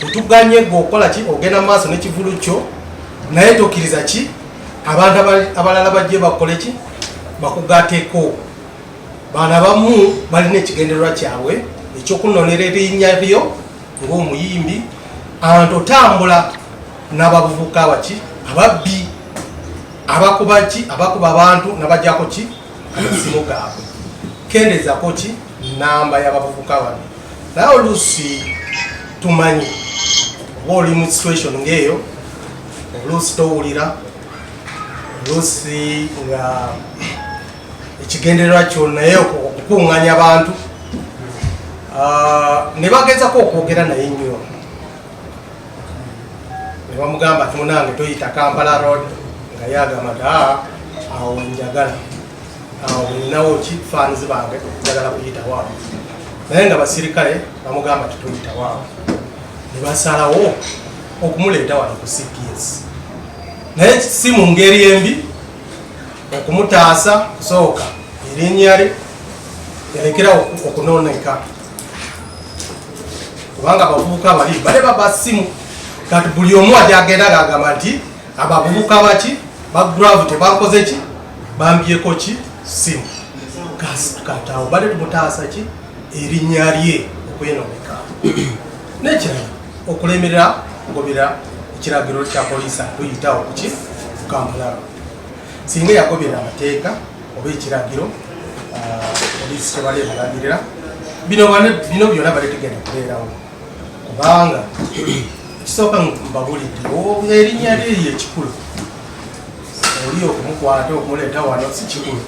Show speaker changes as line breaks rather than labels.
Otuganye gwokola ki ogenda maaso n'ekivulu kyo naye tokkiriza ki abantu abalala bajje bakole ki bakugateeko. Baana bamu balina ekigendererwa kyabwe ekyokunonera erinnya lyo ng'omuyimbi. Abantu otambula n'abavubuka baki ababbi abakuba ki abakuba abantu nabajjako ki amasimu gaabwe. Kendeezako ki namba y'abavubuka bano. Naye oluusi tumanyi oba oli mu situation ng'eyo, oluusi towulira, oluusi nga ekigendererwa kyo naye okukuŋŋanya abantu ne bagezako okwogera naye nnyo ne bamugamba ati munange toyita Kampala Road nga yagamba nti awo njagala awo ninawo ki fans bange njagala kuyita waawo, naye nga basirikale bamugamba ati toyita waawo. Ne basalawo okumuleeta wano ku CPS naye si mu ngeri embi okumutaasa kusooka erinnya lye yalekerawo okunooneka kubanga abavubuka bali baba simu kati buli omu ajagenda agamba nti abavubuka baki bagravity tebakoze ki bambyeko ki simu katawo bale tumutaasa ki erinnya lye okwenoneka. Nekirala okulemerera kugobera ekiragiro kya poliisi tuyitawo kuki Kampala. Singa yagobera amateeka oba ekiragiro poliisi tebali balagirira bino byonna bali tugenda kubeerawo kubanga ekisooka mbabulidde erinnya lye ekikulu oli okumukwata okumuleeta wano si kikulu.